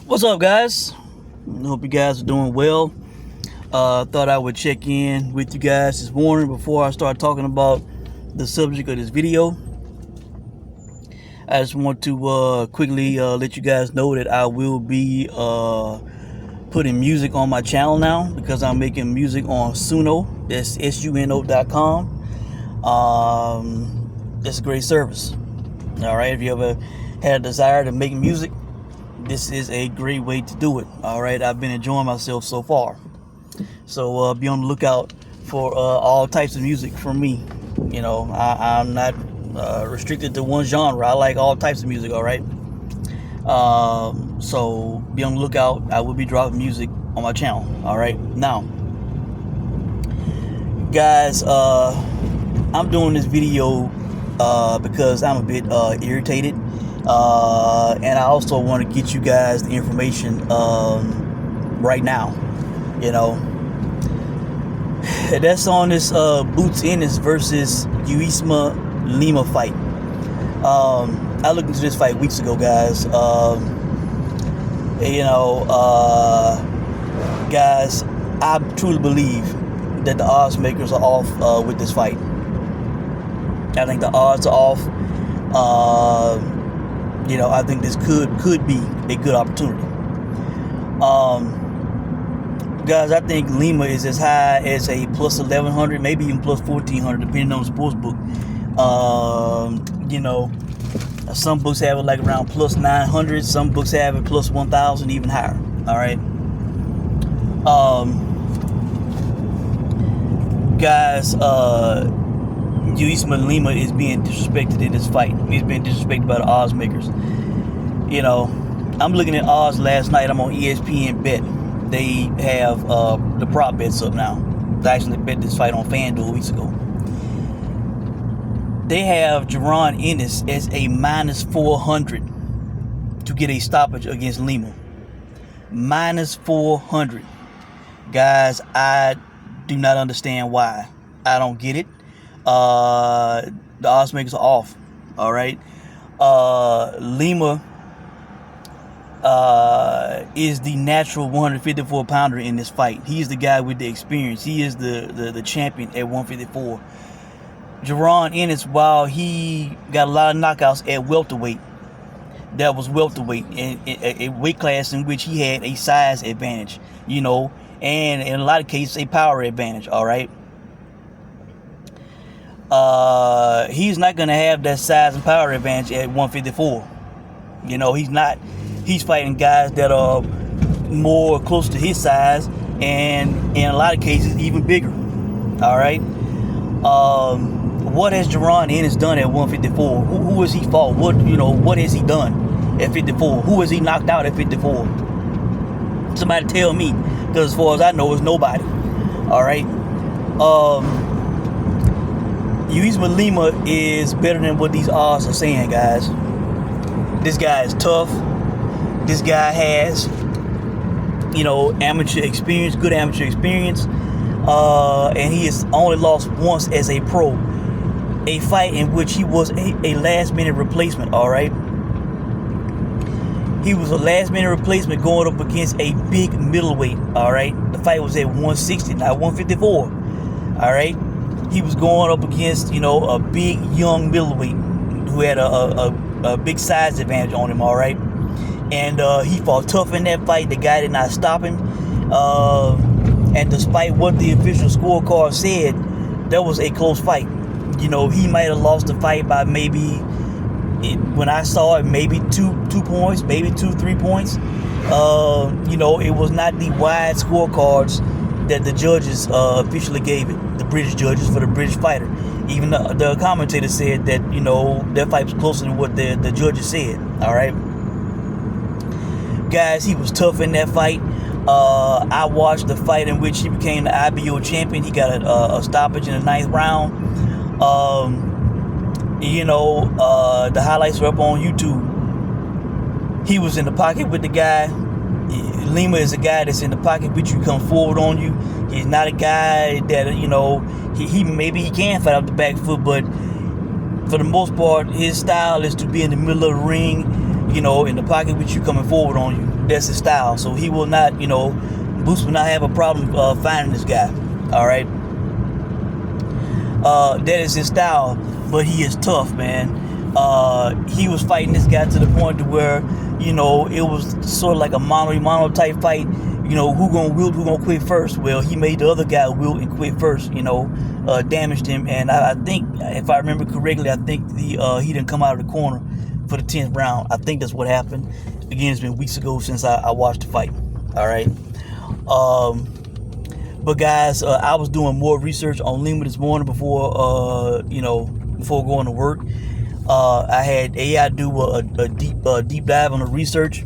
What's up, guys? I hope you guys are doing well. Thought I would check in with you guys this morning before I start talking about the subject of this video. I just want to quickly let you guys know that I will be putting music on my channel now because I'm making music on Suno. That's suno.com. It's a great service. All right, if you ever had a desire to make music, this is a great way to do it. All right, I've been enjoying myself so far. So be on the lookout for all types of music from me. You know, I'm not restricted to one genre. I like all types of music. All right. So be on the lookout. I will be dropping music on my channel. All right. Now, guys, I'm doing this video because I'm a bit irritated. And I also want to get you guys the information right now. You know, that's on this Ennis versus Uisma Lima fight. I looked into this fight weeks ago, guys. Guys, I truly believe that the odds makers are off with this fight. I think the odds are off. I think this could be a good opportunity. Guys, I think Lima is as high as a plus 1,100, maybe even plus 1,400, depending on the sports book. Some books have it like around plus 900. Some books have it plus 1,000, even higher. All right. Guys, Uisma Lima is being disrespected in this fight. He's being disrespected by the odds makers. You know, I'm looking at odds last night. I'm on ESPN Bet. They have the prop bets up now. They actually bet this fight on FanDuel weeks ago. They have Jaron Ennis as a minus 400 to get a stoppage against Lima. Minus 400. Guys, I do not understand why. I don't get it. The odds makers are off. All right. Lima is the natural 154 pounder in this fight. He's the guy with the experience. He is the champion at 154. Jaron Ennis, while he got a lot of knockouts at welterweight, that was welterweight, in a weight class in which he had a size advantage, and in a lot of cases a power advantage. All right. He's not going to have that size and power advantage at 154. He's not. He's fighting guys that are more close to his size and in a lot of cases even bigger. All right. What has Jaron Ennis done at 154? Who has he fought? What has he done at 54? Who has he knocked out at 54? Somebody tell me, because as far as I know, it's nobody. All right. Uisma Lima is better than what these odds are saying, guys. This guy is tough. This guy has, amateur experience, good amateur experience. And he has only lost once as a pro. A fight in which he was a last-minute replacement, all right? He was a last-minute replacement going up against a big middleweight, all right? The fight was at 160, not 154, all right? He was going up against, a big young middleweight who had a big size advantage on him, all right? And he fought tough in that fight. The guy did not stop him. And despite what the official scorecard said, that was a close fight. He might have lost the fight by maybe, when I saw it, maybe two points, maybe 2-3 points. It was not the wide scorecards that the judges officially gave it, the British judges, for the British fighter. Even the commentator said that, that fight was closer than what the judges said. All right. Guys, he was tough in that fight. I watched the fight in which he became the IBO champion. He got a stoppage in the 9th round. The highlights are up on YouTube. He was in the pocket with the guy. Lima is a guy that's in the pocket with you, come forward on you. He's not a guy that, he maybe he can fight off the back foot, but for the most part, his style is to be in the middle of the ring, in the pocket with you, coming forward on you. That's his style. So he will not, Boots will not have a problem finding this guy. All right. That is his style, but he is tough, man. He was fighting this guy to the point to where, it was sort of like a mano type fight. Who gonna wilt, who gonna quit first? Well, he made the other guy wilt and quit first. Damaged him, and I think, if I remember correctly, I think he didn't come out of the corner for the 10th round. I think that's what happened. Again, it's been weeks ago since I watched the fight. All right. But guys, I was doing more research on Lima this morning before going to work. I had AI do a deep dive on the research.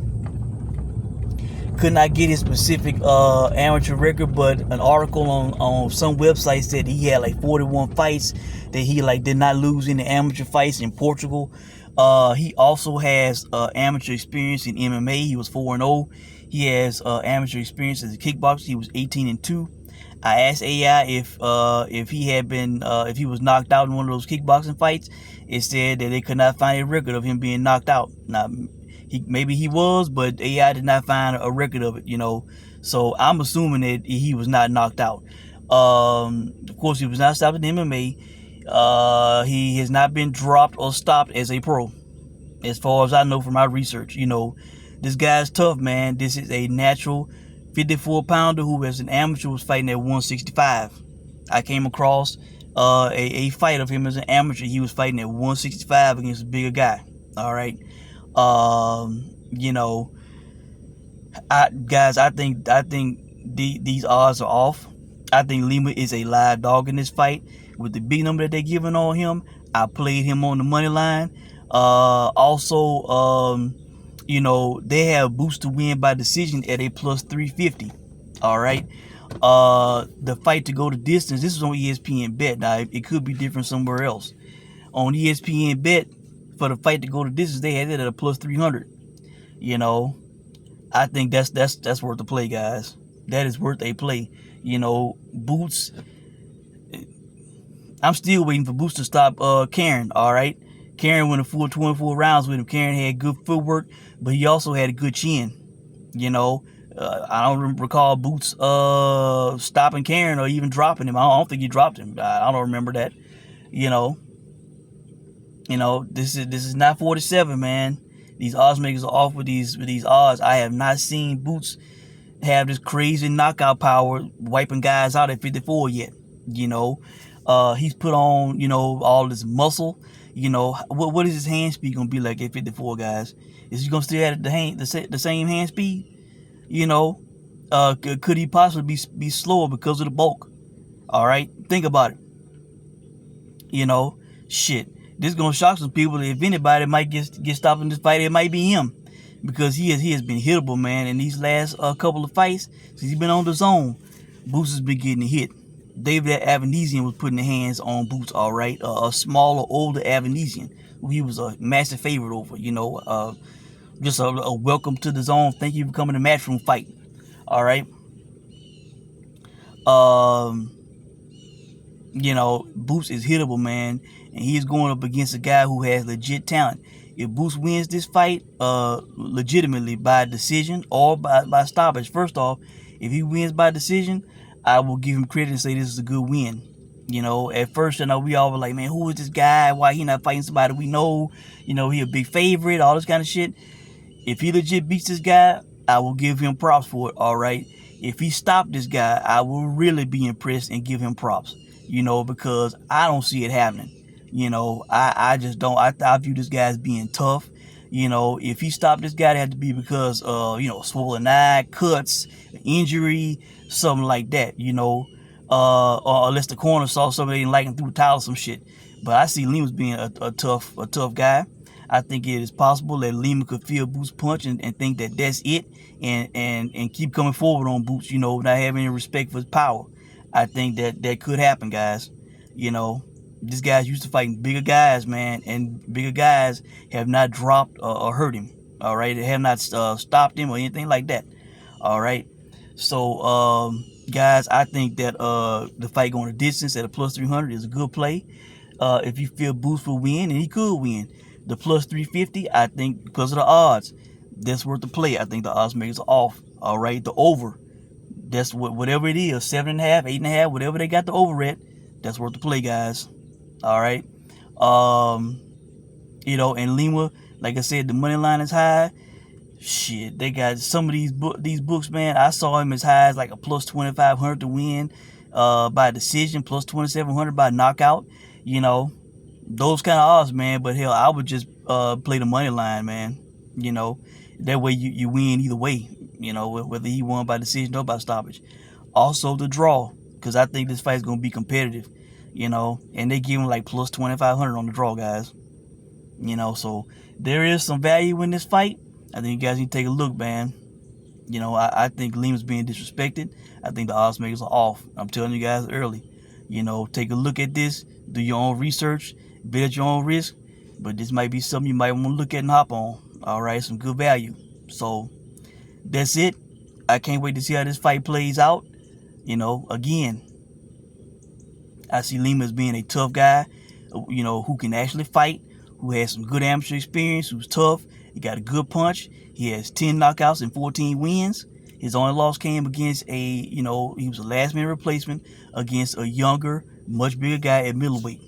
Could not get his specific amateur record, but an article on some website said he had like 41 fights, that he did not lose any amateur fights in Portugal. He also has amateur experience in MMA. He was 4-0. He has amateur experience as a kickboxer. He was 18-2. I asked AI if he had been if he was knocked out in one of those kickboxing fights. It said that they could not find a record of him being knocked out. Now, maybe he was, but AI did not find a record of it. So I'm assuming that he was not knocked out. Of course, he was not stopped in MMA. He has not been dropped or stopped as a pro, as far as I know from my research. This guy's tough, man. This is a natural 54-pounder who, as an amateur, was fighting at 165. I came across a fight of him as an amateur. He was fighting at 165 against a bigger guy. All right. I think these odds are off. I think Lima is a live dog in this fight. With the big number that they're giving on him, I played him on the money line. They have Boots to win by decision at a plus 350. All right. The fight to go the distance, this is on ESPN Bet. Now, it could be different somewhere else. On ESPN Bet, for the fight to go the distance, they had it at a plus 300. I think that's worth the play, guys. That is worth a play. Boots, I'm still waiting for Boots to stop Karen. All right. Karen went a full 24 rounds with him. Karen had good footwork, but he also had a good chin. I don't recall Boots stopping Karen or even dropping him. I don't think he dropped him. I don't remember that. This is not 47, man. These odds makers are off with these odds. I have not seen Boots have this crazy knockout power, wiping guys out at 54 yet. He's put on all this muscle. What is his hand speed gonna be like at 54, guys? Is he gonna still have the same hand speed? Could he possibly be slower because of the bulk? All right, think about it. Shit. This is gonna shock some people. If anybody might get stopped in this fight, it might be him, because he has been hittable, man. In these last couple of fights, since he's been on the zone, Boots has been getting hit. David Avanesian was putting the hands on Boots, all right. A smaller, older Avanesian, who he was a massive favorite over. Just a welcome to the zone. Thank you for coming to Matchroom fight. All right. Boots is hittable, man, and he's going up against a guy who has legit talent. If Boots wins this fight legitimately by decision or by stoppage, first off, if he wins by decision, I will give him credit and say this is a good win. At first, we all were like, man, who is this guy? Why he not fighting somebody we know? He a big favorite, all this kind of shit. If he legit beats this guy, I will give him props for it, all right? If he stopped this guy, I will really be impressed and give him props, because I don't see it happening. I just don't. I view this guy as being tough. If he stopped this guy, it had to be because swollen eye, cuts, injury, something like that, or unless the corner saw something they didn't like and threw a towel or some shit. But I see Lima's being a tough guy. I think it is possible that Lima could feel Boots' punch and think that that's it, and keep coming forward on Boots, not having any respect for his power. I think that could happen, guys. This guy's used to fighting bigger guys, man, and bigger guys have not dropped or hurt him. All right, they have not stopped him or anything like that. All right, so guys, I think that the fight going the distance at a plus 300 is a good play. If you feel Boots will win, and he could win, the plus 350, I think because of the odds, That's worth the play. I think the odds makers are off. All right, the over. That's whatever it is, 7.5, 8.5, whatever they got the over at. That's worth the play, guys. All right. Um, in Lima, like I said, the money line is high. Shit, they got some of these books, man. I saw him as high as like a plus 2,500 to win by decision, plus 2,700 by knockout. Those kind of odds, man. But hell, I would just play the money line, man. That way you win either way. Whether he won by decision or by stoppage. Also the draw, because I think this fight is gonna be competitive. And they give him like plus 2,500 on the draw, guys. So there is some value in this fight. I think you guys need to take a look, man. I think Lima's being disrespected. I think the odds makers are off. I'm telling you guys early. Take a look at this. Do your own research. Bet at your own risk. But this might be something you might want to look at and hop on. All right, some good value. So that's it. I can't wait to see how this fight plays out. Again, I see Lima as being a tough guy, who can actually fight, who has some good amateur experience, who's tough. He got a good punch. He has 10 knockouts and 14 wins. His only loss came against he was a last-minute replacement against a younger, much bigger guy at middleweight.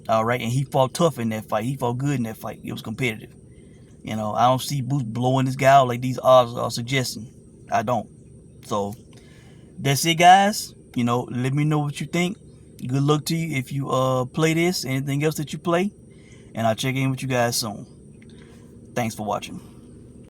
All right, and he fought tough in that fight. He fought good in that fight. It was competitive. I don't see Boots blowing this guy out like these odds are suggesting. I don't. So that's it, guys. Let me know what you think. Good luck to you if you play this. Anything else that you play, and I'll check in with you guys soon. Thanks for watching.